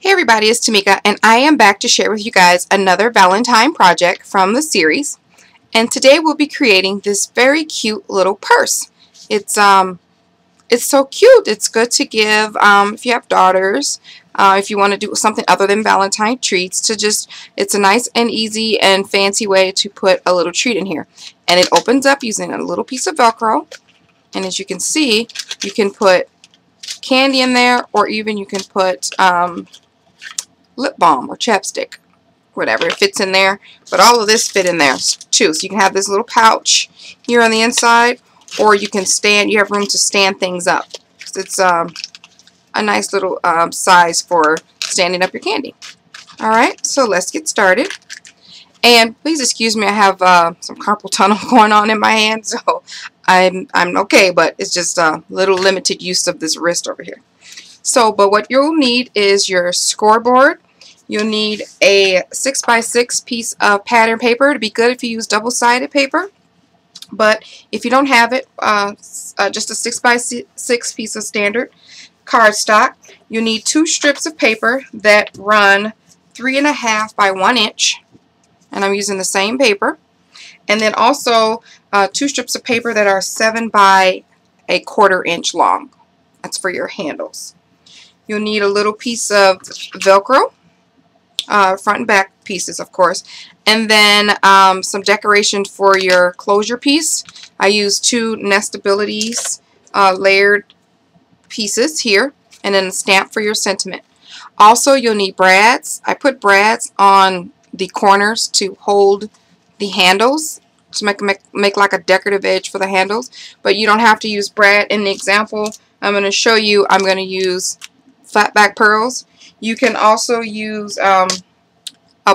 Hey everybody, it's Tamika, and I am back to share with you guys another Valentine project from the series. And today we'll be creating this very cute little purse. It's so cute. It's good to give if you have daughters, if you want to do something other than Valentine treats. It's a nice and easy and fancy way to put a little treat in here. And it opens up using a little piece of Velcro. And as you can see, you can put candy in there, or even you can put lip balm or chapstick, whatever, it fits in there. But all of this fit in there too, so you can have this little pouch here on the inside, or you have room to stand things up. It's a nice little size for standing up your candy. Alright, so let's get started. And please excuse me, I have some carpal tunnel going on in my hand, so I'm okay, but it's just a little limited use of this wrist over here. So, but what you'll need is your scoreboard. You'll need a 6x6 piece of pattern paper. It'd be good if you use double-sided paper. But if you don't have it, just a 6x6 piece of standard cardstock. You need 2 strips of paper that run 3.5 by 1 inch. And I'm using the same paper. And then also 2 strips of paper that are 7 by 1/4 inch long. That's for your handles. You'll need a little piece of Velcro, front and back pieces, of course, and then some decoration for your closure piece. I use 2 nestabilities, layered pieces here, and then a stamp for your sentiment. Also, you'll need brads. I put brads on the corners to hold the handles, to make like a decorative edge for the handles, but you don't have to use brad. In the example I'm going to show you, I'm going to use flat back pearls. You can also use a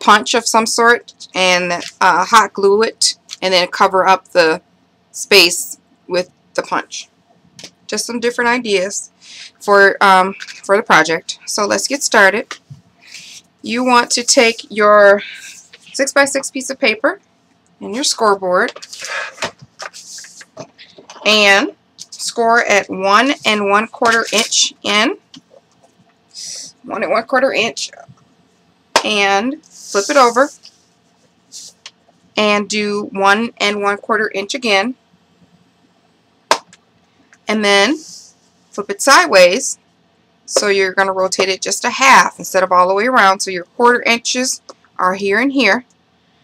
punch of some sort and hot glue it, and then cover up the space with the punch. Just some different ideas for the project. So let's get started. You want to take your 6x6 piece of paper and your scoreboard and score at 1 1/4 inch in. 1 1/4 inch, and flip it over and do 1 1/4 inch again, and then flip it sideways, so you're going to rotate it just a half instead of all the way around. So your 1/4 inches are here and here,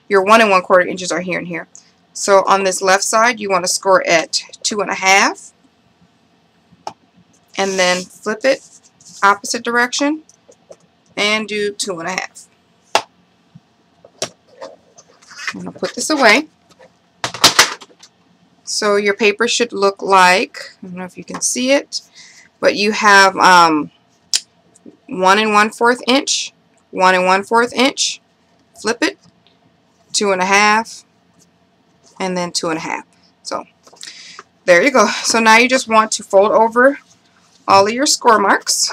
your 1 1/4 inches are here and here. So on this left side you want to score at 2.5, and then flip it opposite direction and do 2.5. I'm going to put this away. So your paper should look like, I don't know if you can see it, but you have 1 1/4 inch, 1 1/4 inch, flip it, 2.5, and then 2.5. So there you go. So now you just want to fold over all of your score marks,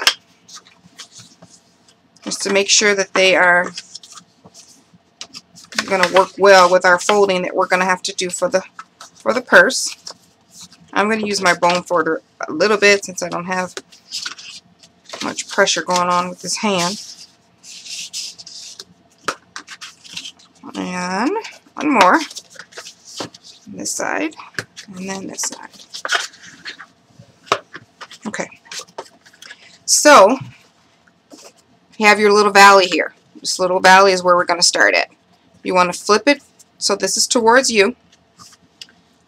just to make sure that they are going to work well with our folding that we're going to have to do for the purse. I'm going to use my bone folder a little bit since I don't have much pressure going on with this hand. And one more on this side, and then this side. Okay. So you have your little valley here. This little valley is where we're going to start at. You want to flip it so this is towards you.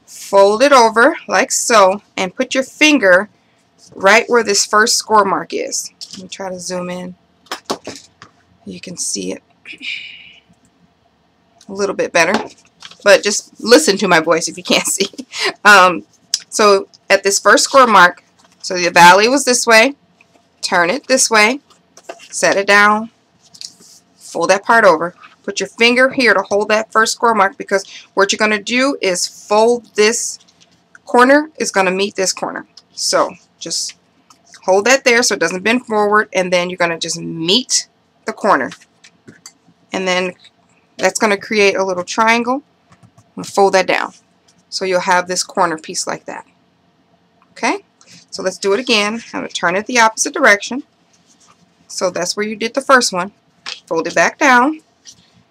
Fold it over like so, and put your finger right where this first score mark is. Let me try to zoom in. You can see it a little bit better, but just listen to my voice if you can't see. So at this first score mark, so the valley was this way, turn it this way, set it down, fold that part over, put your finger here to hold that first score mark, because what you're going to do is fold this corner is going to meet this corner. So just hold that there so it doesn't bend forward, and then you're going to just meet the corner, and then that's going to create a little triangle, and fold that down. So you'll have this corner piece like that. Okay, so let's do it again. I'm going to turn it the opposite direction. So that's where you did the first one. Fold it back down.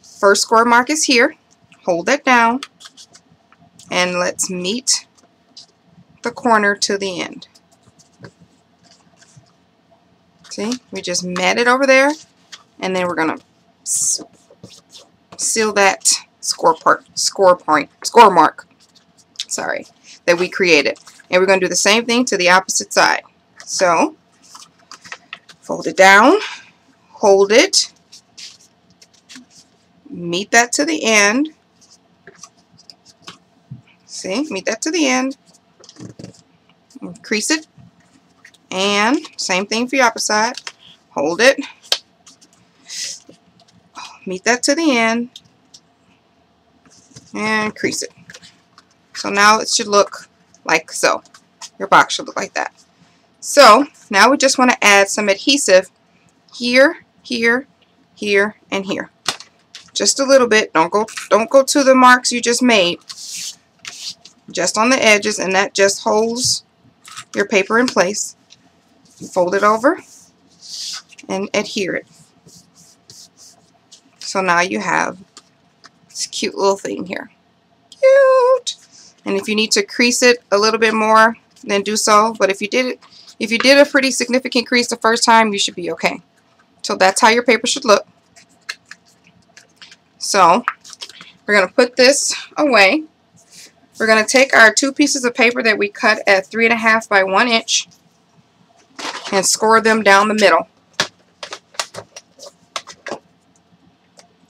First score mark is here. Hold that down. And let's meet the corner to the end. See, we just met it over there, and then we're gonna seal that score mark. Sorry, that we created, and we're gonna do the same thing to the opposite side. So, fold it down, hold it, meet that to the end. See, meet that to the end. Crease it. And same thing for the opposite side. Hold it. Meet that to the end. And crease it. So now it should look like so. Your box should look like that. So now we just want to add some adhesive here, here, here, and here. Just a little bit. Don't go to the marks you just made. Just on the edges, and that just holds your paper in place. Fold it over and adhere it. So now you have this cute little thing here. Cute! And if you need to crease it a little bit more, then do so. But if you did a pretty significant crease the first time, you should be okay. So that's how your paper should look. So we're going to put this away. We're going to take our 2 pieces of paper that we cut at 3.5 by 1 inch and score them down the middle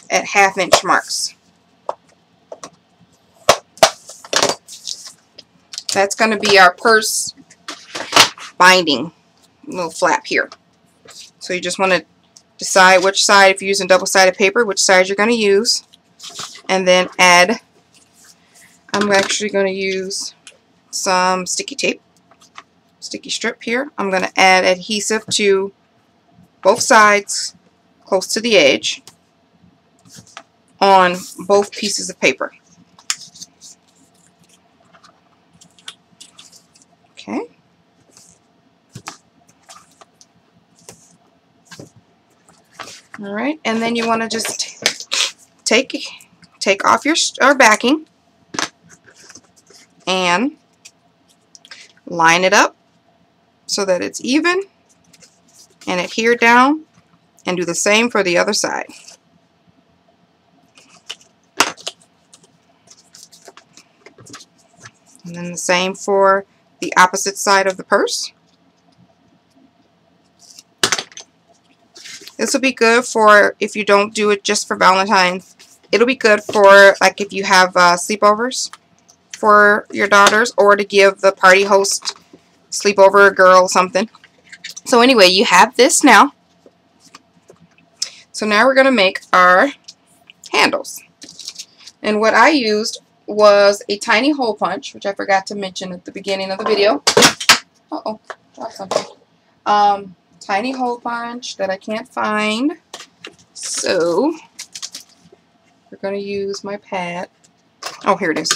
at 1/2 inch marks. That's going to be our purse binding little flap here. So you just want to decide which side, if you're using double-sided paper, which side you're going to use, and then add. I'm actually going to use some sticky tape, sticky strip here. I'm going to add adhesive to both sides close to the edge on both pieces of paper. Okay. All right, and then you want to just take off your backing and line it up so that it's even and adhere down, and do the same for the other side. And then the same for the opposite side of the purse. This will be good for if you don't do it just for Valentine's. It'll be good for like if you have sleepovers for your daughters, or to give the party host sleepover girl something. So anyway, you have this now. So now we're going to make our handles. And what I used was a tiny hole punch, which I forgot to mention at the beginning of the video. Uh-oh, dropped something. Tiny hole punch that I can't find. So we're going to use my pad. Oh, here it is.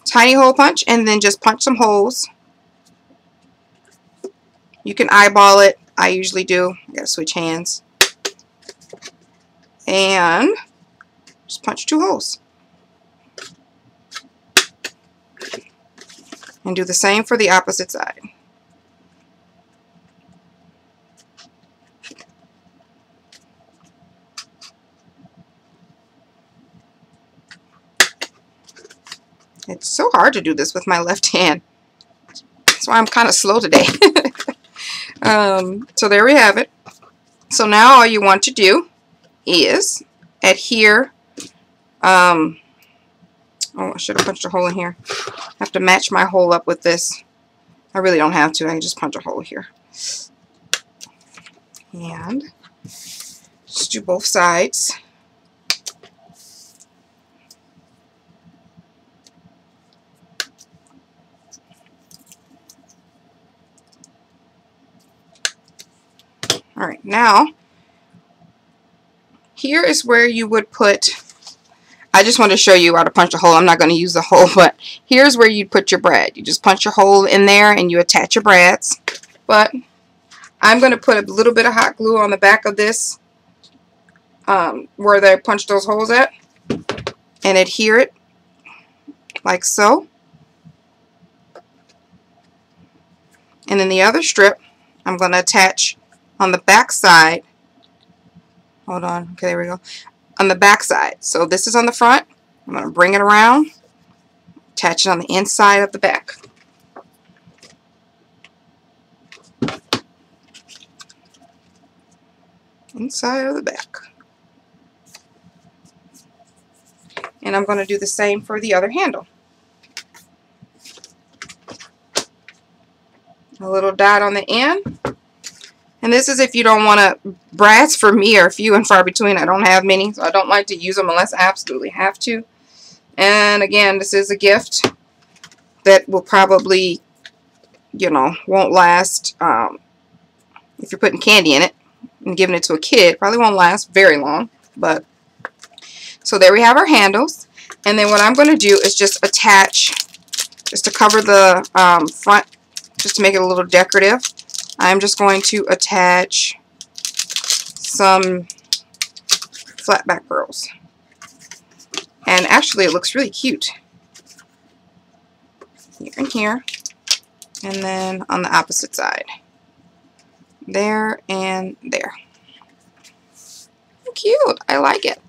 Tiny hole punch, and then just punch some holes. You can eyeball it. I usually do. I gotta switch hands. And just punch 2 holes. And do the same for the opposite side. It's so hard to do this with my left hand. That's why I'm kind of slow today. So there we have it. So now all you want to do is adhere. Oh, I should have punched a hole in here. I have to match my hole up with this. I really don't have to. I can just punch a hole here. And just do both sides. Alright, now here is where you would put, I just want to show you how to punch a hole. I'm not going to use the hole, but here's where you put your brad. You just punch your hole in there and you attach your brads. but I'm going to put a little bit of hot glue on the back of this where they punch those holes at and adhere it like so. And then the other strip I'm going to attach on the back side. Hold on. Okay, there we go. On the back side. So this is on the front. I'm going to bring it around, attach it on the inside of the back. Inside of the back. And I'm going to do the same for the other handle. A little dot on the end. And this is if you don't want to, brads for me are few and far between. I don't have many, so I don't like to use them unless I absolutely have to. And again, this is a gift that will probably, you know, won't last. If you're putting candy in it and giving it to a kid, probably won't last very long. But so there we have our handles. And then what I'm going to do is just attach, just to cover the front, just to make it a little decorative. I'm just going to attach some flat back pearls. And actually it looks really cute. Here and here. And then on the opposite side. There and there. Cute. I like it.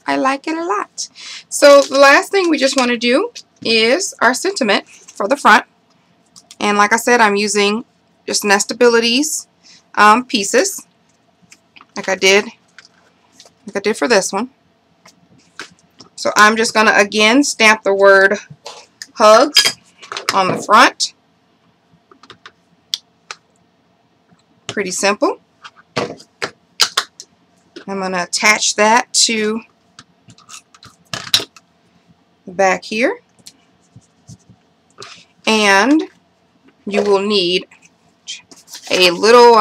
I like it a lot. So the last thing we just want to do is our sentiment for the front. And like I said, I'm using just Nestabilities pieces, like I did for this one. So I'm just going to again stamp the word hugs on the front. Pretty simple. I'm going to attach that to the back here. And you will need a little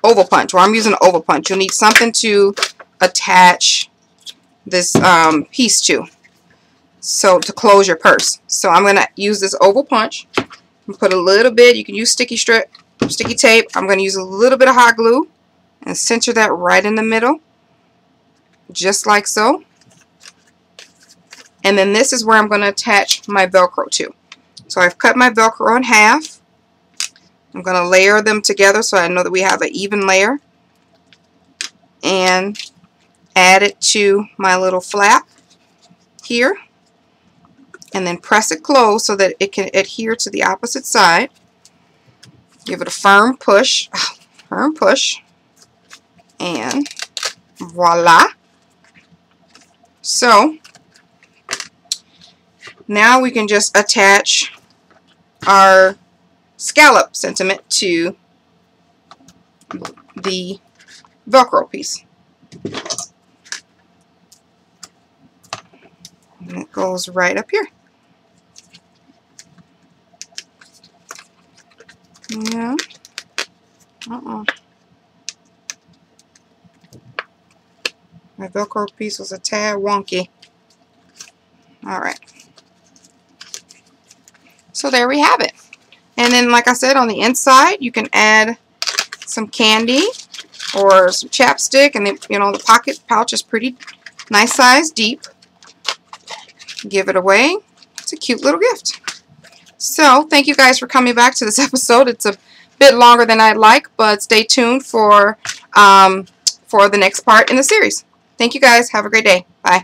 oval punch. Well, I'm using an oval punch. You'll need something to attach this piece to, so to close your purse. So I'm going to use this oval punch and put a little bit. You can use sticky tape. I'm going to use a little bit of hot glue and center that right in the middle, just like so. And then this is where I'm going to attach my Velcro to. So I've cut my Velcro in half. I'm going to layer them together so I know that we have an even layer. And add it to my little flap here. And then press it closed so that it can adhere to the opposite side. Give it a firm push. Firm push. And voila. So now we can just attach our scallop sentiment to the Velcro piece. And it goes right up here. Yeah. My Velcro piece was a tad wonky. Alright. So there we have it. And then, like I said, on the inside, you can add some candy or some chapstick, and the, you know, the pocket pouch is pretty nice size, deep. Give it away. It's a cute little gift. So, thank you guys for coming back to this episode. It's a bit longer than I'd like, but stay tuned for the next part in the series. Thank you guys. Have a great day. Bye.